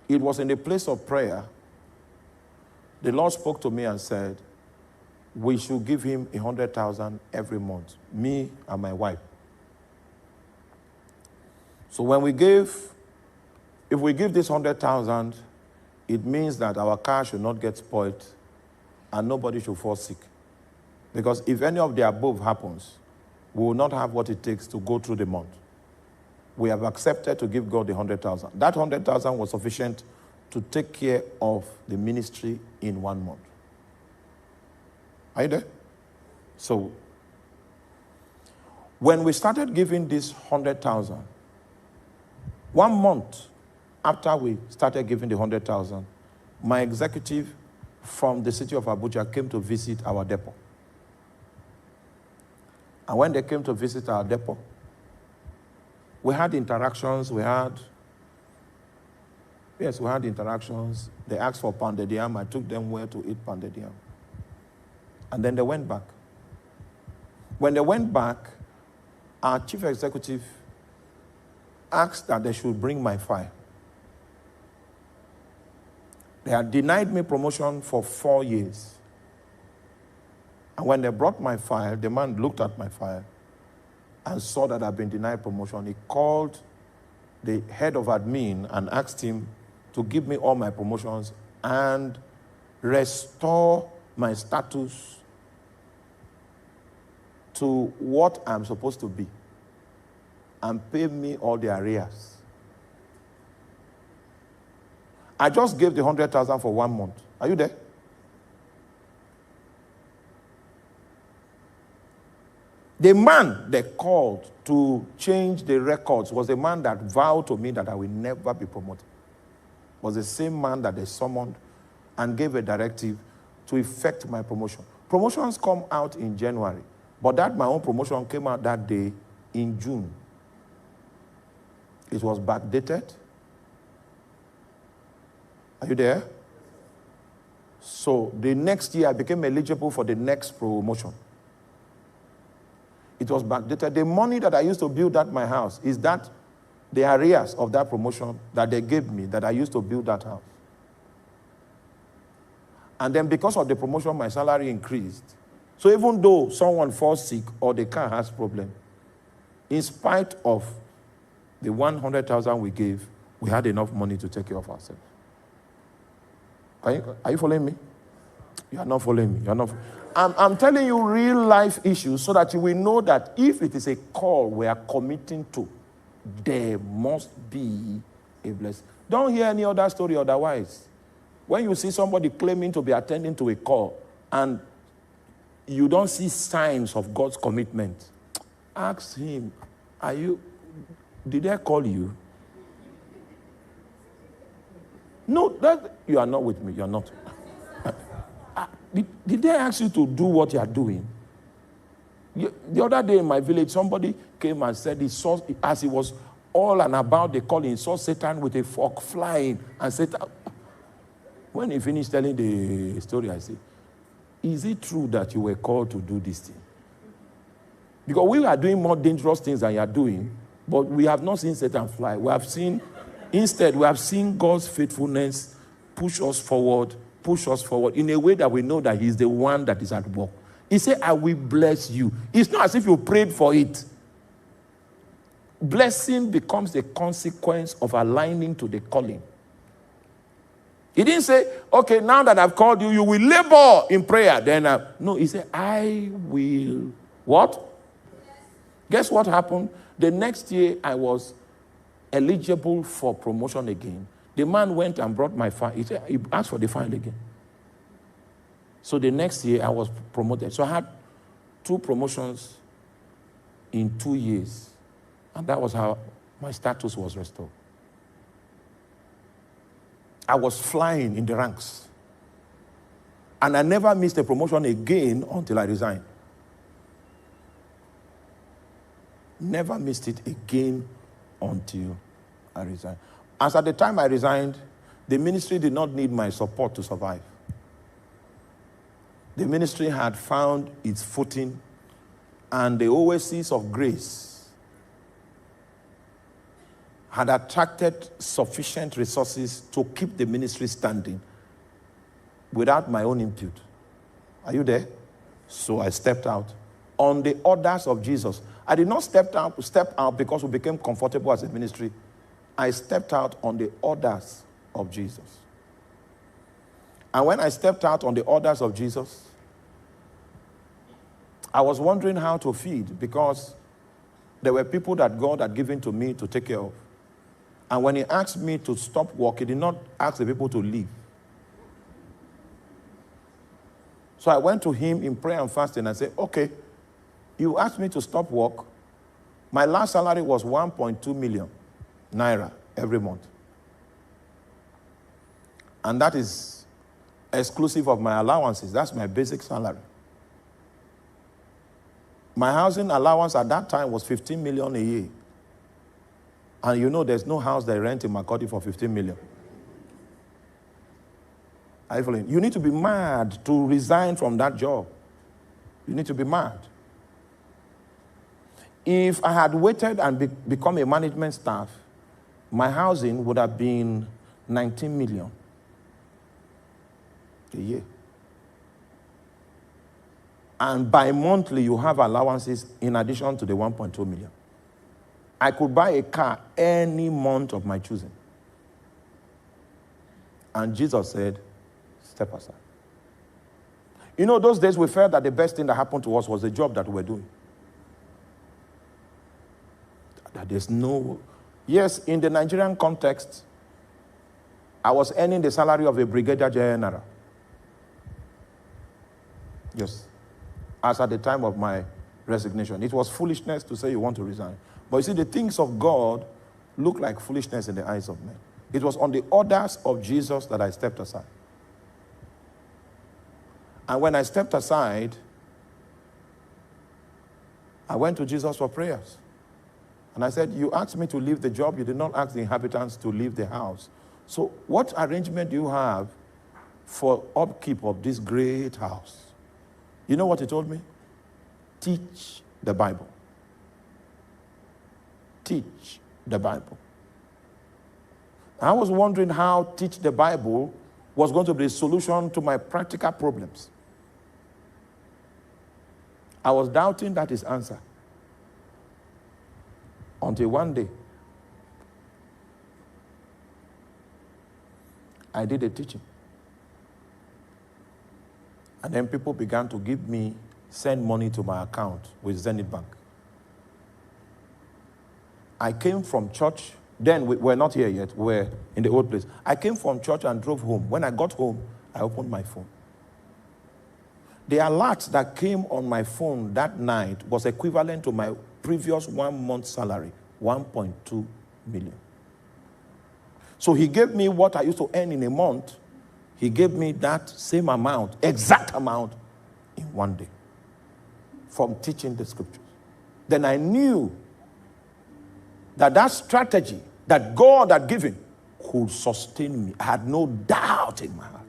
It was in a place of prayer. The Lord spoke to me and said, we should give him 100,000 every month, me and my wife. So when we if we give this 100,000, it means that our car should not get spoiled and nobody should fall sick. Because if any of the above happens, we will not have what it takes to go through the month. We have accepted to give God the 100,000. That 100,000 was sufficient to take care of the ministry in 1 month. Are you there? So, when we started giving this 100,000, 1 month after we started giving the 100,000, my executive from the city of Abuja came to visit our depot. And when they came to visit our depot, we had interactions, we had interactions. They asked for pounded yam. I took them where to eat pounded yam. And then they went back. When they went back, our chief executive asked that they should bring my file. They had denied me promotion for 4 years. And when they brought my file, the man looked at my file and saw that I'd been denied promotion. He called the head of admin and asked him to give me all my promotions and restore my status to what I'm supposed to be and pay me all the arrears. I just gave the 100,000 for 1 month. Are you there? The man they called to change the records was a man that vowed to me that I will never be promoted. Was the same man that they summoned and gave a directive to effect my promotion. Promotions come out in January, but that my own promotion came out that day in June. It was backdated. Are you there? So the next year I became eligible for the next promotion. It was backdated. The money that I used to build at my house is that the arrears of that promotion that they gave me that I used to build that house. And then because of the promotion, my salary increased. So even though someone falls sick or the car has problem, in spite of the 100,000 we gave, we had enough money to take care of ourselves. Are you following me? You are not following me. You are not. I'm telling you real life issues so that you will know that if it is a call we are committing to, there must be a blessing. Don't hear any other story otherwise. When you see somebody claiming to be attending to a call and you don't see signs of God's commitment, ask him, did they call you? No, you are not with me. You are not. Did they ask you to do what you are doing? The other day in my village, somebody came and said he saw, as he was all and about the calling, he saw Satan with a fork flying. And Satan, when he finished telling the story, I said, is it true that you were called to do this thing? Because we are doing more dangerous things than you are doing, but we have not seen Satan fly. Instead, we have seen God's faithfulness push us forward in a way that we know that he's the one that is at work. He said, I will bless you. It's not as if you prayed for it. Blessing becomes the consequence of aligning to the calling. He didn't say, okay, now that I've called you, you will labor in prayer. No, he said, I will, what? Guess what happened? The next year, I was eligible for promotion again. The man went and brought my file. He asked for the file again. So the next year, I was promoted. So I had 2 promotions in 2 years. And that was how my status was restored. I was flying in the ranks. And I never missed a promotion again until I resigned. Never missed it again until I resigned. As at the time I resigned, the ministry did not need my support to survive. The ministry had found its footing, and the oasis of grace had attracted sufficient resources to keep the ministry standing without my own input. Are you there? So I stepped out on the orders of Jesus. I did not step out because we became comfortable as a ministry. I stepped out on the orders of Jesus. And when I stepped out on the orders of Jesus, I was wondering how to feed, because there were people that God had given to me to take care of. And when he asked me to stop work, he did not ask the people to leave. So I went to him in prayer and fasting and said, okay, you asked me to stop work. My last salary was 1.2 million naira every month. And that is exclusive of my allowances. That's my basic salary. My housing allowance at that time was 15 million a year. And you know there's no house they rent in Makoti for 15 million. Are you following? You need to be mad to resign from that job. You need to be mad. If I had waited and become a management staff, my housing would have been 19 million a year. And bi-monthly, you have allowances in addition to the 1.2 million. I could buy a car any month of my choosing. And Jesus said, step aside. You know, those days we felt that the best thing that happened to us was the job that we were doing. That there's no... Yes, in the Nigerian context, I was earning the salary of a brigadier general. Yes. As at the time of my resignation. It was foolishness to say you want to resign. But you see, the things of God look like foolishness in the eyes of men. It was on the orders of Jesus that I stepped aside. And when I stepped aside, I went to Jesus for prayers. And I said, you asked me to leave the job. You did not ask the inhabitants to leave the house. So what arrangement do you have for upkeep of this great house? You know what he told me? Teach the Bible. Teach the Bible. I was wondering how teach the Bible was going to be a solution to my practical problems. I was doubting that his answer. Until one day, I did a teaching. And then people began to send money to my account with Zenith Bank. I came from church. Then we were not here yet. We were in the old place. I came from church and drove home. When I got home, I opened my phone. The alert that came on my phone that night was equivalent to my previous 1 month's salary, 1.2 million. So he gave me what I used to earn in a month. He gave me that same amount, exact amount, in one day from teaching the scriptures. Then I knew that strategy that God had given could sustain me. I had no doubt in my heart.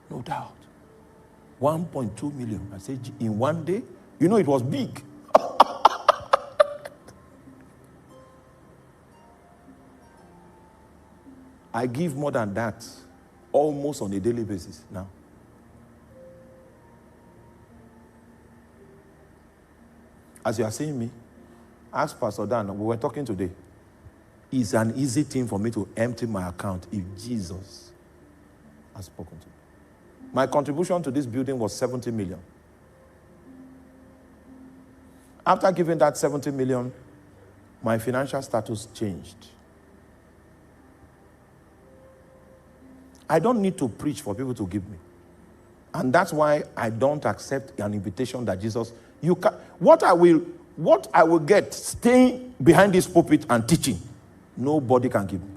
No doubt. 1.2 million. I said, in one day, you know, it was big. I give more than that almost on a daily basis now. As you are seeing me, ask Pastor Dan, we were talking today. It's an easy thing for me to empty my account if Jesus has spoken to me. My contribution to this building was 70 million. After giving that 70 million, my financial status changed. I don't need to preach for people to give me. And that's why I don't accept an invitation that Jesus, what I will get staying behind this pulpit and teaching, nobody can give me.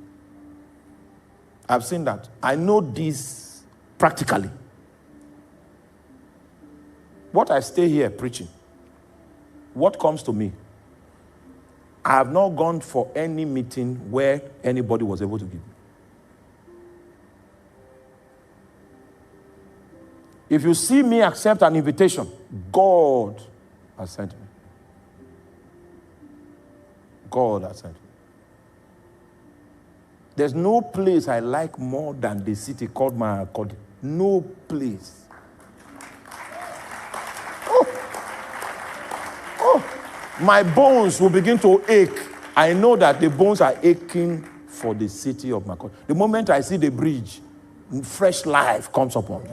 I've seen that. I know this practically. What I stay here preaching, what comes to me, I have not gone for any meeting where anybody was able to give me. If you see me accept an invitation, God has sent me. God has sent me. There's no place I like more than the city called my accord. No place. My bones will begin to ache. I know that the bones are aching for the city of my country. The moment I see the bridge, fresh life comes upon me.